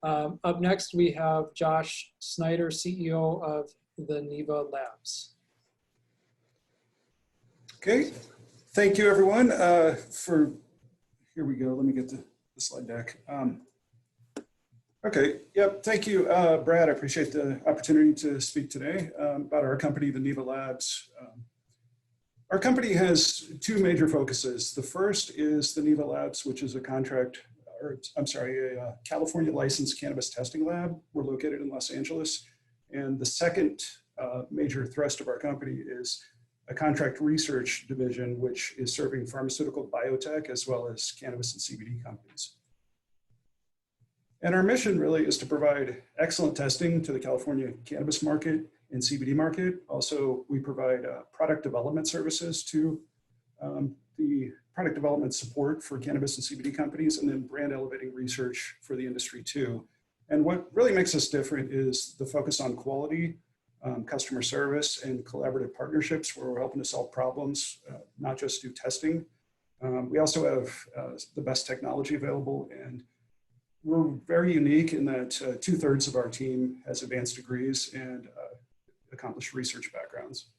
Up next, we have Josh Snyder, CEO of the Niva Labs. Okay, thank you everyone here we go, let me get the slide deck. Okay, yep, thank you, Brad. I appreciate the opportunity to speak today about our company, the Niva Labs. Our company has two major focuses. The first is the Niva Labs, which is a California licensed cannabis testing lab. We're located in Los Angeles. And the second major thrust of our company is a contract research division, which is serving pharmaceutical biotech as well as cannabis and CBD companies. And our mission really is to provide excellent testing to the California cannabis market and CBD market. Also, we provide product development services to the product development support for cannabis and CBD companies, and then brand elevating research for the industry too. And what really makes us different is the focus on quality, customer service, and collaborative partnerships where we're helping to solve problems, not just do testing. We also have the best technology available, and we're very unique in that 2/3 of our team has advanced degrees and accomplished research backgrounds.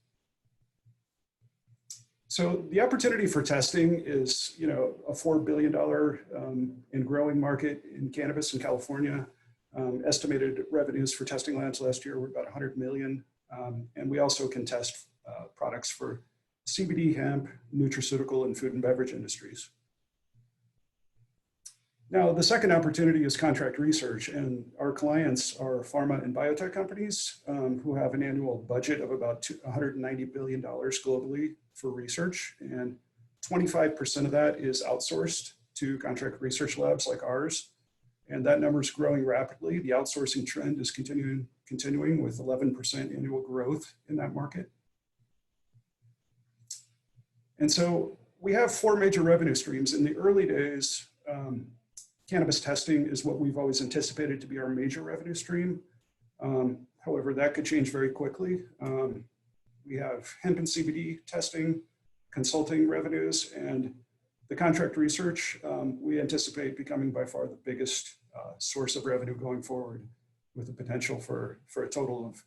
So the opportunity for testing is, a $4 billion and growing market in cannabis in California. Estimated revenues for testing labs last year were about 100 million. And we also can test products for CBD, hemp, nutraceutical, and food and beverage industries. Now, the second opportunity is contract research, and our clients are pharma and biotech companies who have an annual budget of about $190 billion globally for research, and 25% of that is outsourced to contract research labs like ours, and that number is growing rapidly. The outsourcing trend is continuing with 11% annual growth in that market. And so we have four major revenue streams. In the early days, cannabis testing is what we've always anticipated to be our major revenue stream. However, that could change very quickly. We have hemp and CBD testing, consulting revenues, and the contract research we anticipate becoming by far the biggest source of revenue going forward, with the potential for a total of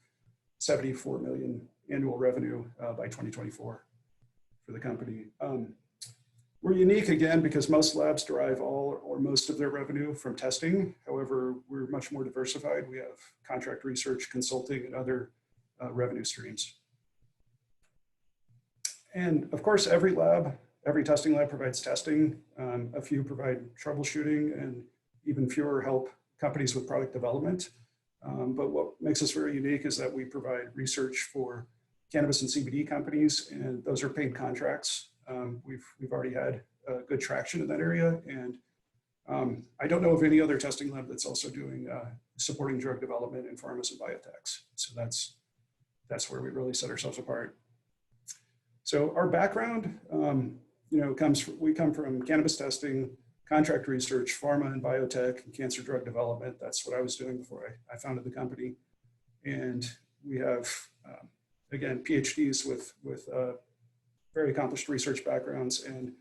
74 million annual revenue by 2024 for the company. We're unique again because most labs derive all or most of their revenue from testing. However, we're much more diversified. We have contract research, consulting, and other revenue streams. And of course, every testing lab provides testing. A few provide troubleshooting, and even fewer help companies with product development. But what makes us very unique is that we provide research for cannabis and CBD companies, and those are paid contracts. We've already had good traction in that area, and I don't know of any other testing lab that's also doing supporting drug development in pharmas and biotechs. So that's where we really set ourselves apart. So our background, we come from cannabis testing, contract research, pharma and biotech, and cancer drug development. That's what I was doing before I founded the company. And we have, again, PhDs with very accomplished research backgrounds. And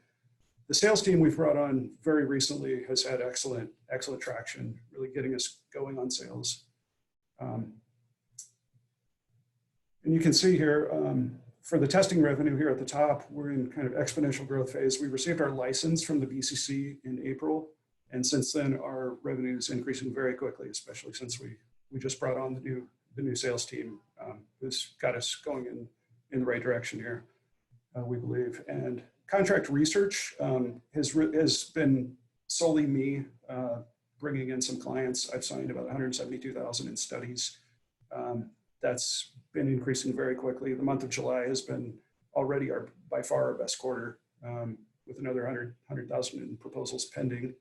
the sales team we've brought on very recently has had excellent traction, really getting us going on sales. And you can see here, for the testing revenue here at the top, we're in kind of exponential growth phase. We received our license from the BCC in April. And since then, our revenue is increasing very quickly, especially since we just brought on the new sales team, who's got us going in the right direction here. We believe. And contract research has been solely me bringing in some clients. I've signed about 172,000 in studies. That's been increasing very quickly. The month of July has been already by far our best quarter, with another 100,000 in proposals pending.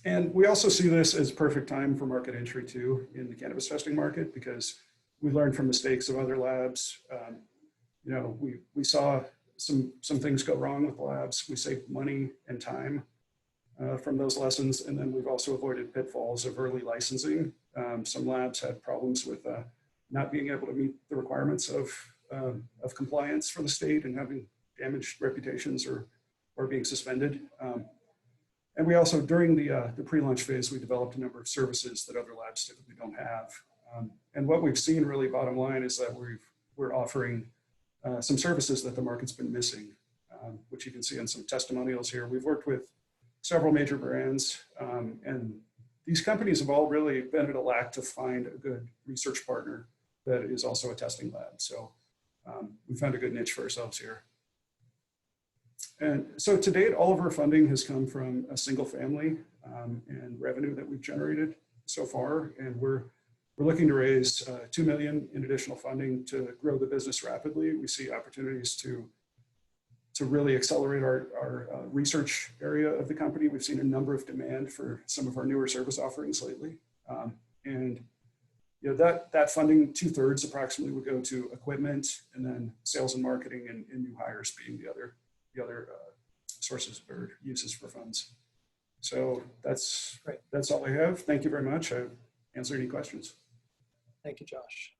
And we also see this as perfect time for market entry too in the cannabis testing market, because we learned from mistakes of other labs. We saw some things go wrong with labs. We saved money and time from those lessons. And then we've also avoided pitfalls of early licensing. Some labs had problems with not being able to meet the requirements of compliance for the state and having damaged reputations or being suspended. And we also, during the pre-launch phase, we developed a number of services that other labs typically don't have. And what we've seen really bottom line is that we're offering some services that the market's been missing, which you can see in some testimonials here. We've worked with several major brands, and these companies have all really been at a lack to find a good research partner that is also a testing lab. So we found a good niche for ourselves here. And so to date, all of our funding has come from a single family and revenue that we've generated so far. And we're looking to raise $2 million in additional funding to grow the business rapidly. We see opportunities to really accelerate our research area of the company. We've seen a number of demand for some of our newer service offerings lately. And you know, that funding, 2/3 approximately would go to equipment, and then sales and marketing and new hires being the other sources or uses for funds. So that's all I have. Thank you very much. I've answered any questions. Thank you, Josh.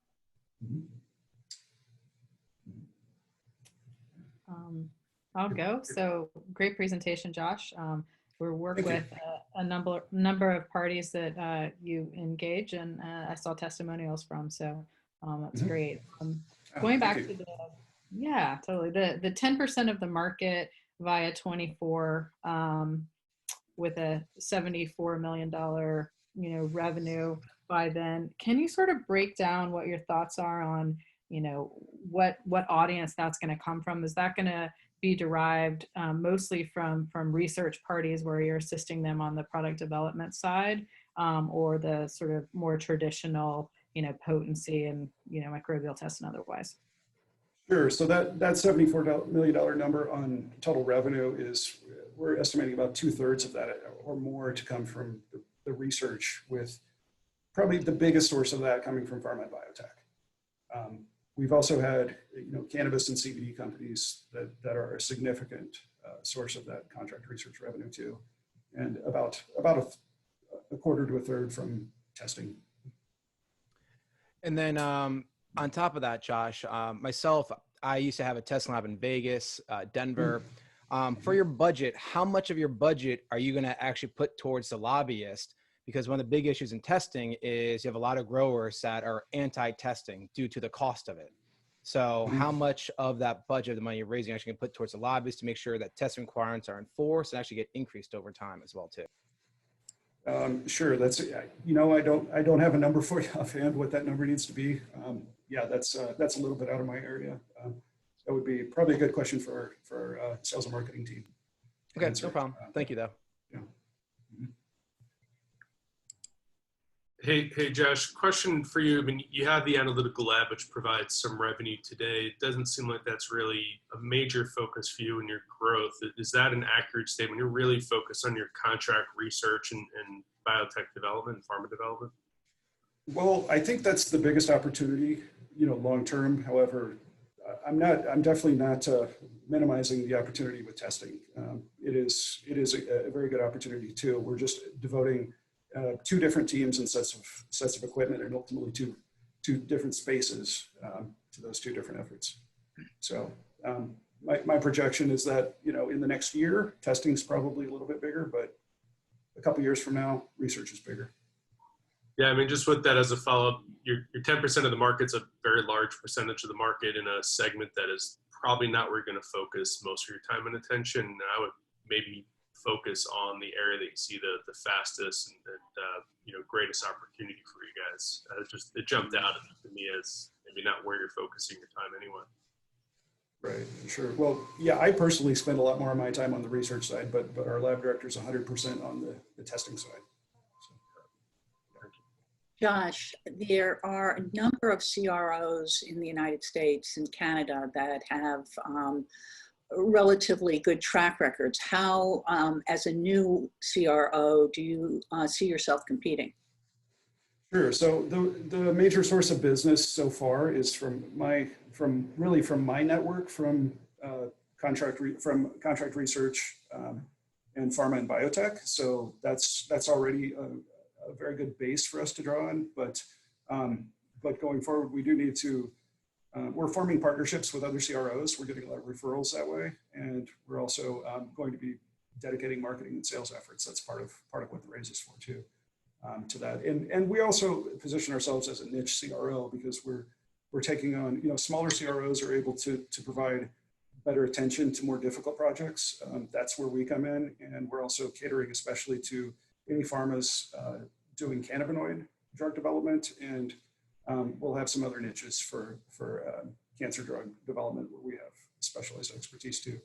I'll go. So great presentation, Josh. We work with a number of parties that you engage, and I saw testimonials from. So that's great. Going back to yeah, totally. The 10% of the market via 24 with a $74 million revenue by then. Can you sort of break down what your thoughts are on what audience that's going to come from? Is that going to be derived mostly from research parties where you're assisting them on the product development side, or the sort of more traditional potency and microbial tests and otherwise? Sure. So that $74 million number on total revenue is, we're estimating about 2/3 of that or more to come from the research, with probably the biggest source of that coming from pharma and biotech. We've also had cannabis and CBD companies that are a significant source of that contract research revenue too, and about a quarter to a third from testing. And then on top of that, Josh, myself, I used to have a testing lab in Vegas, Denver. For your budget, how much of your budget are you going to actually put towards the lobbyist? Because one of the big issues in testing is you have a lot of growers that are anti-testing due to the cost of it. So how much of that budget, the money you're raising, actually can put towards the lobbyist to make sure that testing requirements are enforced and actually get increased over time as well too? Sure. That's, I don't have a number for you offhand what that number needs to be. Yeah, that's a little bit out of my area. That would be probably a good question for our sales and marketing team. Okay, no problem. Thank you though. Yeah. Hey, Josh, question for you. I mean, you have the analytical lab, which provides some revenue today. It doesn't seem like that's really a major focus for you in your growth. Is that an accurate statement? You're really focused on your contract research and biotech development and pharma development? Well, I think that's the biggest opportunity, long-term. However, I'm definitely not minimizing the opportunity with testing. It is a very good opportunity too. We're just devoting 2 different teams and sets of equipment, and ultimately two different spaces to those 2 different efforts. So my projection is that in the next year, testing is probably a little bit bigger, but a couple years from now, research is bigger. Yeah, I mean, just with that as a follow-up, your 10% of the market's a very large percentage of the market in a segment that is probably not where you're going to focus most of your time and attention. And I would maybe focus on the area that you see the fastest and greatest opportunity for you guys. It jumped out to me as maybe not where you're focusing your time anyway. Right, sure. Well, yeah, I personally spend a lot more of my time on the research side, but our lab director is 100% on the testing side. Josh, there are a number of CROs in the United States and Canada that have relatively good track records. How, as a new CRO, do you see yourself competing? Sure. So the major source of business so far is from my network, from contract research and pharma and biotech. So that's already a very good base for us to draw on. But going forward, we do need to. We're forming partnerships with other CROs. We're getting a lot of referrals that way, and we're also going to be dedicating marketing and sales efforts. That's part of what the raise is for too. To that, and we also position ourselves as a niche CRO because we're taking on, smaller CROs are able to provide better attention to more difficult projects. That's where we come in, and we're also catering especially to any pharmas doing cannabinoid drug development, and we'll have some other niches for cancer drug development where we have specialized expertise too.